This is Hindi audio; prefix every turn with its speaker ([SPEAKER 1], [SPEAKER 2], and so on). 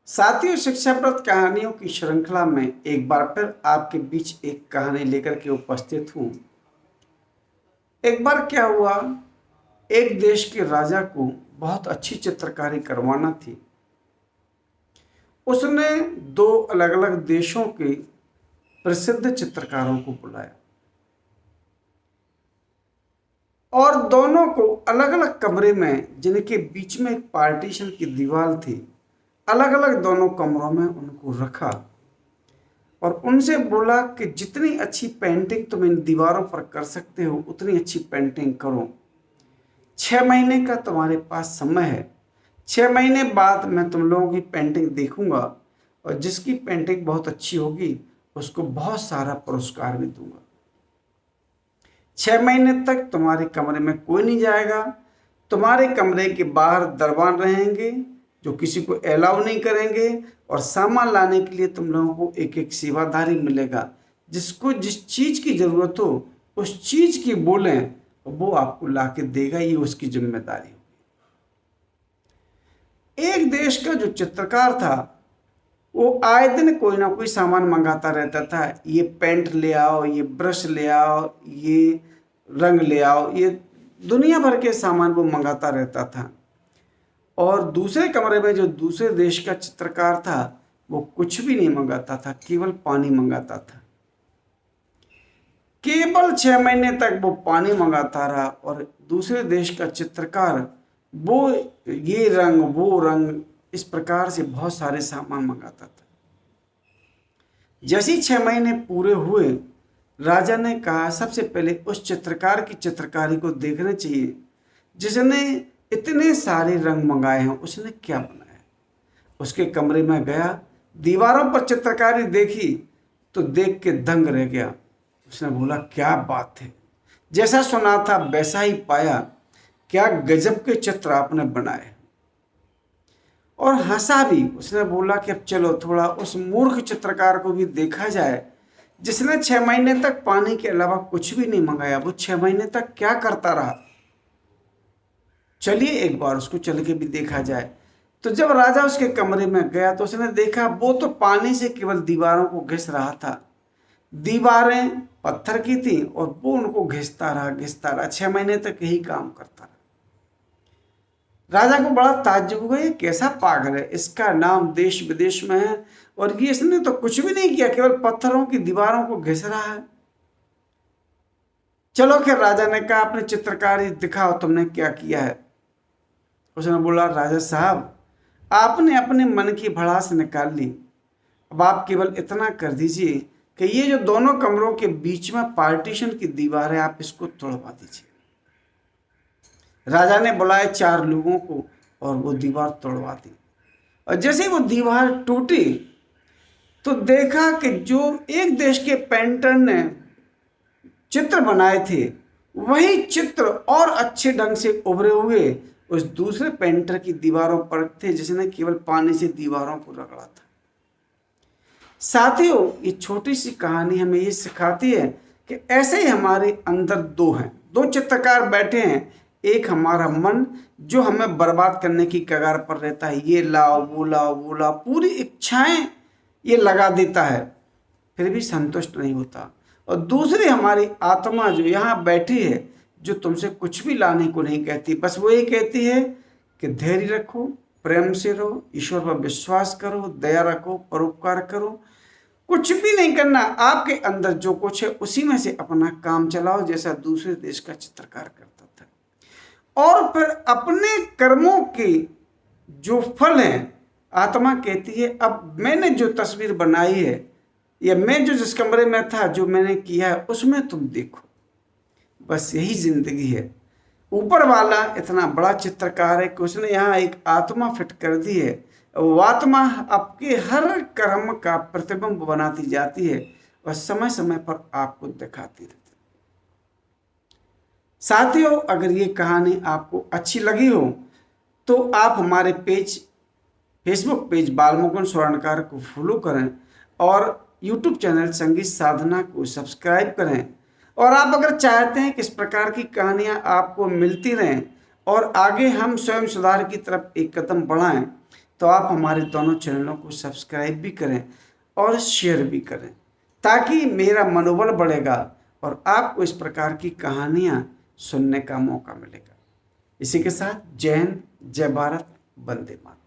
[SPEAKER 1] साथियों, शिक्षाप्रद कहानियों की श्रृंखला में एक बार फिर आपके बीच एक कहानी लेकर के उपस्थित हूँ। एक बार क्या हुआ, एक देश के राजा को बहुत अच्छी चित्रकारी करवाना थी। उसने दो अलग अलग देशों के प्रसिद्ध चित्रकारों को बुलाया और दोनों को अलग अलग कमरे में, जिनके बीच में एक पार्टीशन की दीवार थी, अलग अलग दोनों कमरों में उनको रखा और उनसे बोला कि जितनी अच्छी पेंटिंग तुम इन दीवारों पर कर सकते हो उतनी अच्छी पेंटिंग करो। 6 महीने का तुम्हारे पास समय है। 6 महीने बाद मैं तुम लोगों की पेंटिंग देखूंगा और जिसकी पेंटिंग बहुत अच्छी होगी उसको बहुत सारा पुरस्कार भी दूंगा। 6 महीने तक तुम्हारे कमरे में कोई नहीं जाएगा। तुम्हारे कमरे के बाहर दरबान रहेंगे जो किसी को अलाउ नहीं करेंगे और सामान लाने के लिए तुम लोगों को एक एक सेवादारी मिलेगा। जिसको जिस चीज़ की ज़रूरत हो उस चीज़ की बोलें, वो आपको ला के देगा। ये उसकी जिम्मेदारी होगी। एक देश का जो चित्रकार था वो आए दिन कोई ना कोई सामान मंगाता रहता था। ये पेंट ले आओ, ये ब्रश ले आओ, ये रंग ले आओ, ये दुनिया भर के सामान वो मंगाता रहता था। और दूसरे कमरे में जो दूसरे देश का चित्रकार था वो कुछ भी नहीं मंगाता था, केवल पानी मंगाता था। केवल 6 महीने तक वो पानी मंगाता रहा और दूसरे देश का चित्रकार वो ये रंग वो रंग इस प्रकार से बहुत सारे सामान मंगाता था। जैसे ही 6 महीने पूरे हुए, राजा ने कहा सबसे पहले उस चित्रकार की चित्रकारी को देखना चाहिए जिसने इतने सारे रंग मंगाए हैं, उसने क्या बनाया। उसके कमरे में गया, दीवारों पर चित्रकारी देखी तो देख के दंग रह गया। उसने बोला क्या बात है, जैसा सुना था वैसा ही पाया। क्या गजब के चित्र आपने बनाए। और हंसा भी। उसने बोला कि अब चलो थोड़ा उस मूर्ख चित्रकार को भी देखा जाए जिसने 6 महीने तक पानी के अलावा कुछ भी नहीं मंगाया। वो 6 महीने तक क्या करता रहा, चलिए एक बार उसको चल के भी देखा जाए। तो जब राजा उसके कमरे में गया तो उसने देखा वो तो पानी से केवल दीवारों को घिस रहा था। दीवारें पत्थर की थी और वो उनको घिसता रहा 6 महीने तक यही काम करता रहा। राजा को बड़ा ताज्जुब हुआ, ये कैसा पागल है, इसका नाम देश विदेश में है और ये इसने तो कुछ भी नहीं किया, केवल पत्थरों की दीवारों को घिस रहा है। चलो खैर, राजा ने कहा अपनी चित्रकारी दिखाओ, तुमने क्या किया है। उसने बोला राजा साहब, आपने अपने मन की भड़ास निकाल ली। अब आप केवल इतना कर दीजिए कि ये जो दोनों कमरों के बीच में पार्टीशन की दीवार है, आप इसको तोड़वा दीजिए। राजा ने बुलाए 4 लोगों को और वो दीवार तोड़वा दी। और जैसे ही वो दीवार टूटी तो देखा कि जो एक देश के पेंटर ने चित्र बनाए थे वही चित्र और अच्छे ढंग से उभरे हुए उस दूसरे पेंटर की दीवारों पर थे जिसने केवल पानी से दीवारों को रगड़ा था। साथियों, ये छोटी सी कहानी हमें ये सिखाती है कि ऐसे ही हमारे अंदर दो चित्रकार बैठे हैं। एक हमारा मन जो हमें बर्बाद करने की कगार पर रहता है, ये लाओ वो लाओ वो लाओ, पूरी इच्छाएं ये लगा देता है, फिर भी संतुष्ट नहीं होता। और दूसरी हमारी आत्मा जो यहाँ बैठी है, जो तुमसे कुछ भी लाने को नहीं कहती, बस वो ये कहती है कि धैर्य रखो, प्रेम से रहो, ईश्वर पर विश्वास करो, दया रखो, परोपकार करो। कुछ भी नहीं करना, आपके अंदर जो कुछ है उसी में से अपना काम चलाओ, जैसा दूसरे देश का चित्रकार करता था। और फिर अपने कर्मों के जो फल हैं, आत्मा कहती है अब मैंने जो तस्वीर बनाई है या मैं जो जिस कमरे में था, जो मैंने किया है उसमें तुम देखो। बस यही जिंदगी है। ऊपर वाला इतना बड़ा चित्रकार है कि उसने यहाँ एक आत्मा फिट कर दी है। वो आत्मा आपके हर कर्म का प्रतिबिंब बनाती जाती है और समय समय पर आपको दिखाती रहती है। साथियों, अगर ये कहानी आपको अच्छी लगी हो तो आप हमारे फेसबुक पेज बालमुकुंद स्वर्णकार को फॉलो करें और यूट्यूब चैनल संगीत साधना को सब्सक्राइब करें। और आप अगर चाहते हैं कि इस प्रकार की कहानियाँ आपको मिलती रहें और आगे हम स्वयं सुधार की तरफ एक कदम बढ़ाएं, तो आप हमारे दोनों चैनलों को सब्सक्राइब भी करें और शेयर भी करें, ताकि मेरा मनोबल बढ़ेगा और आपको इस प्रकार की कहानियाँ सुनने का मौका मिलेगा। इसी के साथ जय हिंद, जय भारत, वंदे मातरम।